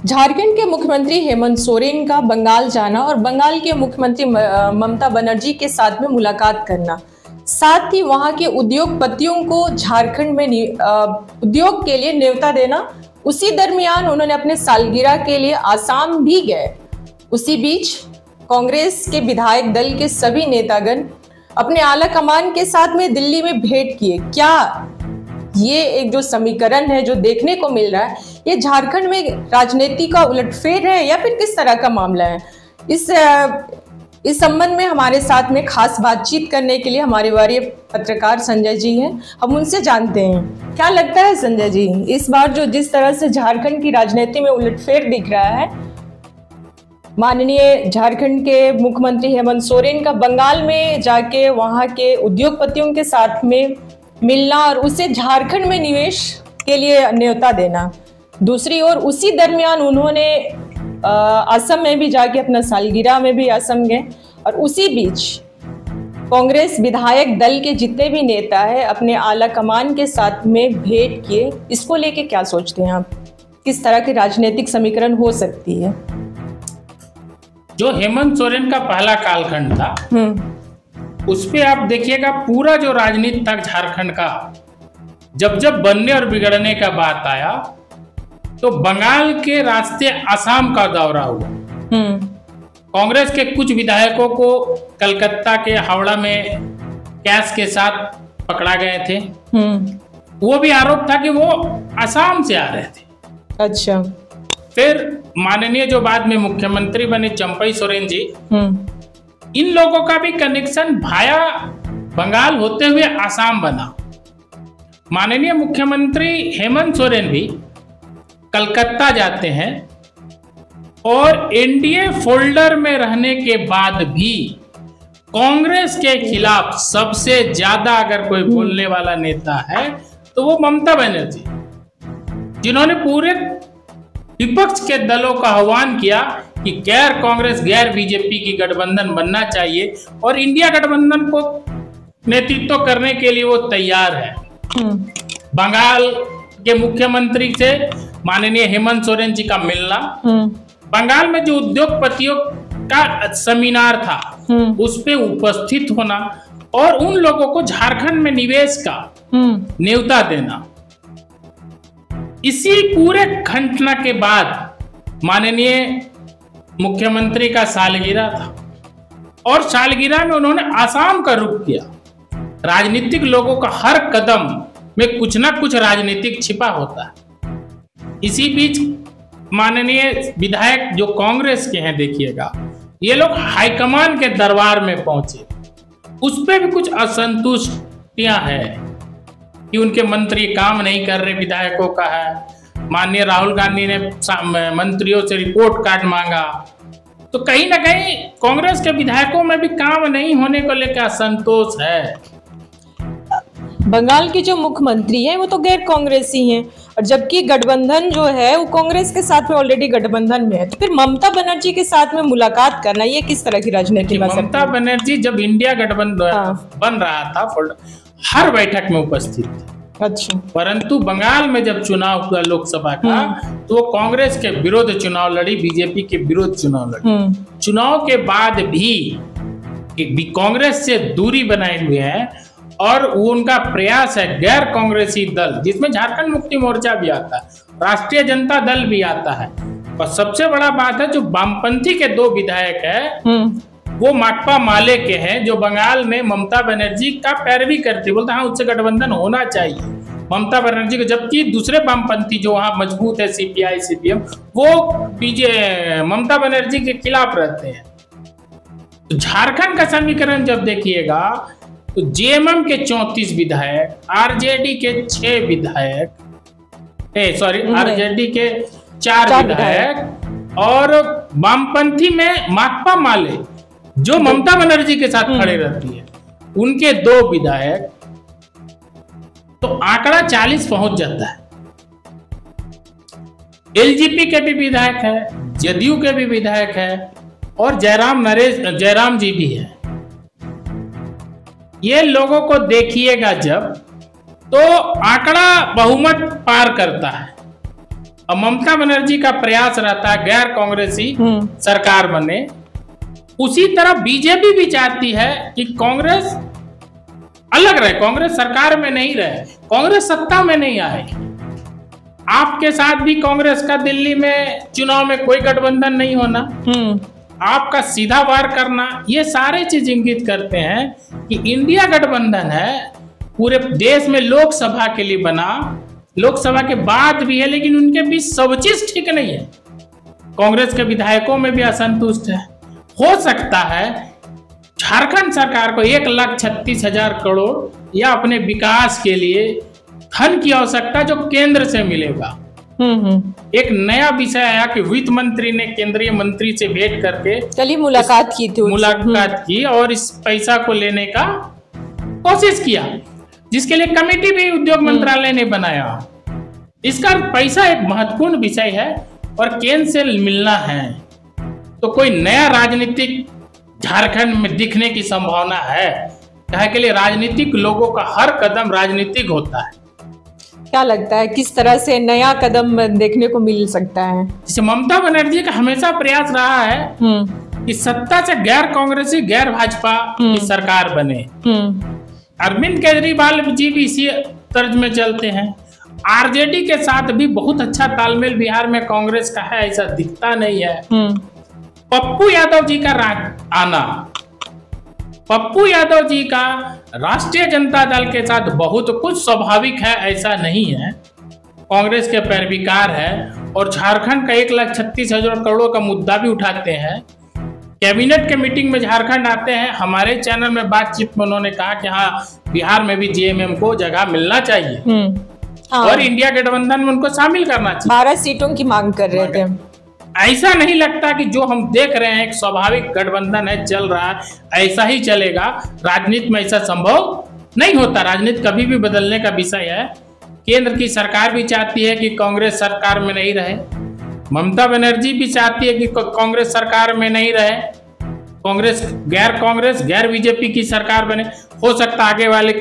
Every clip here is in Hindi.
झारखंड के मुख्यमंत्री हेमंत सोरेन का बंगाल जाना और बंगाल के मुख्यमंत्री ममता बनर्जी के साथ में मुलाकात करना, साथ ही वहां के उद्योगपतियों को झारखंड में उद्योग के लिए न्योता देना। उसी दरमियान उन्होंने अपने सालगिरह के लिए आसाम भी गए। उसी बीच कांग्रेस के विधायक दल के सभी नेतागण अपने आला कमान के साथ में दिल्ली में भेंट किए। क्या ये एक जो समीकरण है जो देखने को मिल रहा है, ये झारखंड में राजनीति का उलटफेर है या फिर किस तरह का मामला है? इस संबंध में हमारे साथ में खास बातचीत करने के लिए हमारे वरीय पत्रकार संजय जी हैं। हम उनसे जानते हैं क्या लगता है। संजय जी, इस बार जो जिस तरह से झारखंड की राजनीति में उलटफेर दिख रहा है, माननीय झारखंड के मुख्यमंत्री हेमंत सोरेन का बंगाल में जाके वहां के उद्योगपतियों के साथ में मिलना और उसे झारखंड में निवेश के लिए न्योता देना, दूसरी ओर उसी दरमियान उन्होंने असम में भी जाके अपना सालगिरह में भी असम गए, और उसी बीच कांग्रेस विधायक दल के जितने भी नेता है अपने आला कमान के साथ में भेंट किए। इसको लेके क्या सोचते हैं आप, किस तरह की राजनीतिक समीकरण हो सकती है? जो हेमंत सोरेन का पहला कालखंड था, उस पे आप देखिएगा पूरा जो राजनीति था झारखंड का, जब जब बनने और बिगड़ने का बात आया तो बंगाल के रास्ते असम का दौरा हुआ। कांग्रेस के कुछ विधायकों को कलकत्ता के हावड़ा में कैश के साथ पकड़ा गए थे। वो भी आरोप था कि वो असम से आ रहे थे। अच्छा। फिर माननीय जो बाद में मुख्यमंत्री बने चंपई सोरेन जी, इन लोगों का भी कनेक्शन भाया बंगाल होते हुए असम बना। माननीय मुख्यमंत्री हेमंत सोरेन भी कलकत्ता जाते हैं और एनडीए फोल्डर में रहने के बाद भी कांग्रेस के खिलाफ सबसे ज्यादा अगर कोई बोलने वाला नेता है तो वो ममता बनर्जी, जिन्होंने पूरे विपक्ष के दलों का आह्वान किया कि गैर कांग्रेस गैर बीजेपी की गठबंधन बनना चाहिए और इंडिया गठबंधन को नेतृत्व करने के लिए वो तैयार है। बंगाल के मुख्यमंत्री से माननीय हेमंत सोरेन जी का मिलना, बंगाल में जो उद्योगपतियों का सेमिनार था उस पे उपस्थित होना और उन लोगों को झारखंड में निवेश का न्योता देना, इसी पूरे घटना के बाद माननीय मुख्यमंत्री का सालगिरह था और सालगिरह में उन्होंने आसाम का रुख किया। राजनीतिक लोगों का हर कदम में कुछ ना कुछ राजनीतिक छिपा होता है। इसी बीच माननीय विधायक जो कांग्रेस के हैं, देखिएगा ये लोग हाईकमान के दरबार में पहुंचे, उस पर भी कुछ असंतुष्टियां हैं कि उनके मंत्री काम नहीं कर रहे, विधायकों का है। माननीय राहुल गांधी ने मंत्रियों से रिपोर्ट कार्ड मांगा, तो कहीं ना कहीं कांग्रेस के विधायकों में भी काम नहीं होने को लेकर असंतोष है। बंगाल के जो मुख्यमंत्री हैं वो तो गैर कांग्रेसी हैं, और जबकि गठबंधन जो है वो कांग्रेस के साथ में ऑलरेडी गठबंधन में है, तो फिर ममता बनर्जी के साथ में मुलाकात करना ये किस तरह की राजनीति? ममता बनर्जी जब इंडिया गठबंधन बन रहा था हर बैठक में उपस्थित थी। अच्छा। परंतु बंगाल में जब चुनाव हुआ लोकसभा का, तो कांग्रेस के विरोध चुनाव लड़ी, बीजेपी के विरोध चुनाव लड़ी। चुनाव के बाद भी कांग्रेस से दूरी बनाए हुए हैं और वो उनका प्रयास है गैर कांग्रेसी दल, जिसमें झारखंड मुक्ति मोर्चा भी आता है, राष्ट्रीय जनता दल भी आता है, और सबसे बड़ा बात है जो वामपंथी के दो विधायक है वो माकपा माले के हैं, जो बंगाल में ममता बनर्जी का पैरवी करते, बोलते हाँ उससे गठबंधन होना चाहिए ममता बनर्जी को, जबकि दूसरे वामपंथी जो वहाँ मजबूत है सीपीआई सीपीएम, वो ममता बनर्जी के खिलाफ रहते हैं। तो झारखंड का समीकरण जब देखिएगा तो जेएमएम के 34 विधायक, आरजेडी के 6 विधायक, आरजेडी के 4 विधायक और वामपंथी में माकपा माले जो ममता बनर्जी के साथ खड़े रहती है उनके 2 विधायक, तो आंकड़ा 40 पहुंच जाता है। एलजेपी के भी विधायक है, जदयू के भी विधायक है और जयराम जी भी है। ये लोगों को देखिएगा जब, तो आंकड़ा बहुमत पार करता है। और ममता बनर्जी का प्रयास रहता है गैर कांग्रेसी सरकार बने, उसी तरह बीजेपी भी चाहती है कि कांग्रेस अलग रहे, कांग्रेस सरकार में नहीं रहे, कांग्रेस सत्ता में नहीं आए। आपके साथ भी कांग्रेस का दिल्ली में चुनाव में कोई गठबंधन नहीं होना, आपका सीधा वार करना, ये सारे चीज इंगित करते हैं कि इंडिया गठबंधन है, पूरे देश में लोकसभा के लिए बना, लोकसभा के बाद भी है, लेकिन उनके बीच सब चीज ठीक नहीं है। कांग्रेस के विधायकों में भी असंतुष्ट है। हो सकता है झारखंड सरकार को 1,36,000 करोड़ या अपने विकास के लिए धन की आवश्यकता जो केंद्र से मिलेगा। एक नया विषय आया कि वित्त मंत्री ने केंद्रीय मंत्री से भेंट करके कल ही मुलाकात की और इस पैसा को लेने का कोशिश किया, जिसके लिए कमेटी भी उद्योग मंत्रालय ने बनाया। इसका पैसा एक महत्वपूर्ण विषय है और केंद्र से मिलना है, तो कोई नया राजनीतिक झारखंड में दिखने की संभावना है। कहे के लिए राजनीतिक लोगों का हर कदम राजनीतिक होता है। क्या लगता है किस तरह से नया कदम देखने को मिल सकता है? जैसे ममता बनर्जी का हमेशा प्रयास रहा है कि सत्ता से गैर कांग्रेसी गैर भाजपा की सरकार बने। अरविंद केजरीवाल जी भी इसी तर्ज में चलते हैं। आरजेडी के साथ भी बहुत अच्छा तालमेल बिहार में कांग्रेस का है, ऐसा दिखता नहीं है। पप्पू यादव जी का आना, पप्पू यादव जी का राष्ट्रीय जनता दल के साथ बहुत कुछ स्वाभाविक है, ऐसा नहीं है। कांग्रेस के पैरविकार है और झारखंड का 1,36,000 करोड़ का मुद्दा भी उठाते हैं। कैबिनेट के मीटिंग में झारखंड आते हैं। हमारे चैनल में बातचीत में उन्होंने कहा कि हाँ, बिहार में भी जेएमएम को जगह मिलना चाहिए और इंडिया गठबंधन में उनको शामिल करना चाहिए। 12 सीटों की मांग कर रहे थे। ऐसा नहीं लगता कि जो हम देख रहे हैं एक स्वाभाविक गठबंधन है, चल रहा है, ऐसा ही चलेगा। राजनीति में ऐसा संभव नहीं होता। राजनीति कभी भी बदलने का विषय है। केंद्र की सरकार भी चाहती है कि कांग्रेस सरकार में नहीं रहे, ममता बनर्जी भी चाहती है कि कांग्रेस सरकार में नहीं रहे, कांग्रेस गैर बीजेपी की सरकार बने। हो सकता आगे वाले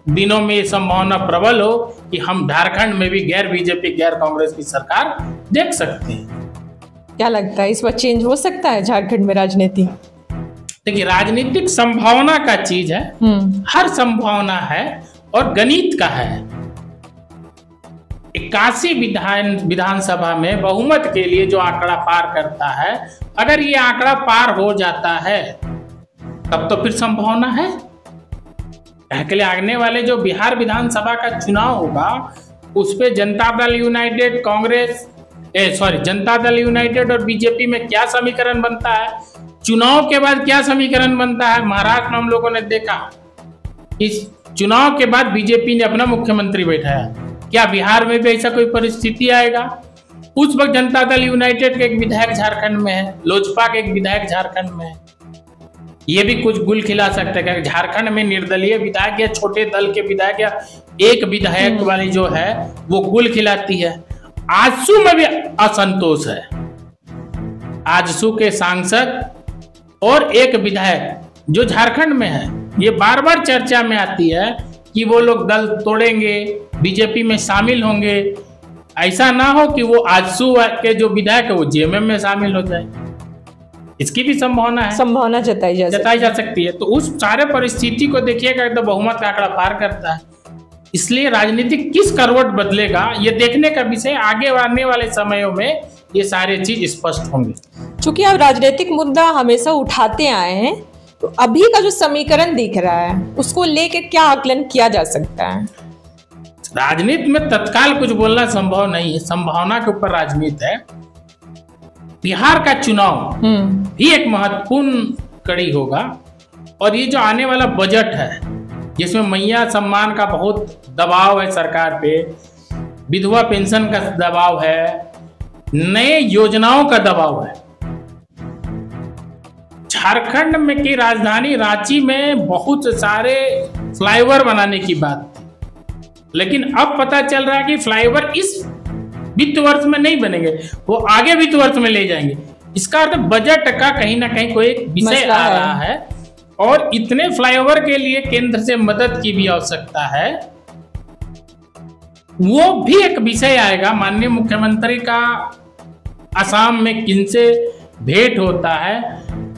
दिनों में ये संभावना प्रबल हो कि हम झारखंड में भी गैर बीजेपी गैर कांग्रेस की सरकार देख सकते हैं। क्या लगता है इस बार चेंज हो सकता है झारखंड में राजनीति? देखिए, राजनीतिक संभावना का चीज है, हर संभावना है और गणित का है। 81 विधानसभा में बहुमत के लिए जो आंकड़ा पार करता है, अगर ये आंकड़ा पार हो जाता है तब तो फिर संभावना है। के लिए आने वाले जो बिहार विधानसभा का चुनाव होगा उस पे जनता दल यूनाइटेड और बीजेपी में क्या समीकरण बनता है, चुनाव के बाद क्या समीकरण बनता है। महाराष्ट्र में हम लोगों ने देखा, इस चुनाव के बाद बीजेपी ने अपना मुख्यमंत्री बैठाया। क्या बिहार में भी ऐसा कोई परिस्थिति आएगा? उस वक्त जनता दल यूनाइटेड के एक विधायक झारखंड में है, लोजपा के एक विधायक झारखंड में है। ये भी कुछ गुल खिला सकता है। झारखंड में निर्दलीय विधायक या छोटे दल के विधायक या एक विधायक वाली जो है वो गुल खिलाती है। आजसू में भी असंतोष है। आजसू के सांसद और एक विधायक जो झारखंड में है, ये बार बार चर्चा में आती है कि वो लोग दल तोड़ेंगे, बीजेपी में शामिल होंगे। ऐसा ना हो कि वो आजसू के जो विधायक है वो जेएमएम में शामिल हो जाए, इसकी भी संभावना है, संभावना जताई जा सकती है। तो उस सारे परिस्थिति को देखिएगा तो बहुमत का आंकड़ा पार करता है। इसलिए राजनीतिक किस करवट बदलेगा ये देखने का विषय, आगे आने वाले समयों में ये सारे चीज स्पष्ट होंगे। चूंकि आप राजनीतिक मुद्दा हमेशा उठाते आए हैं, तो अभी का जो समीकरण दिख रहा है उसको लेकर क्या आकलन किया जा सकता है? राजनीति में तत्काल कुछ बोलना संभव नहीं है, संभावना के ऊपर राजनीति है। बिहार का चुनाव भी एक महत्वपूर्ण कड़ी होगा और ये जो आने वाला बजट है जिसमें मैया सम्मान का बहुत दबाव है सरकार पे, विधवा पेंशन का दबाव है, नए योजनाओं का दबाव है। झारखंड में की राजधानी रांची में बहुत सारे फ्लाईओवर बनाने की बात थी, लेकिन अब पता चल रहा है कि फ्लाईओवर इस वित्त वर्ष में नहीं बनेंगे, वो आगे वित्त वर्ष में ले जाएंगे। इसका अर्थ बजट का कहीं ना कहीं कोई विषय आ रहा है और इतने फ्लाईओवर के लिए केंद्र से मदद की भी आवश्यकता है। वो भी एक विषय आएगा। माननीय मुख्यमंत्री का असम में किनसे भेंट होता है,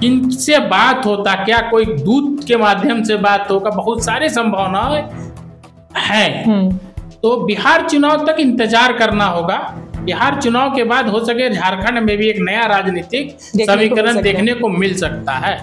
किनसे बात होता, क्या कोई दूत के माध्यम से बात होगा, बहुत सारी संभावनाएं हैं। तो बिहार चुनाव तक इंतजार करना होगा। बिहार चुनाव के बाद हो सके झारखंड में भी एक नया राजनीतिक समीकरण देखने को मिल सकता है।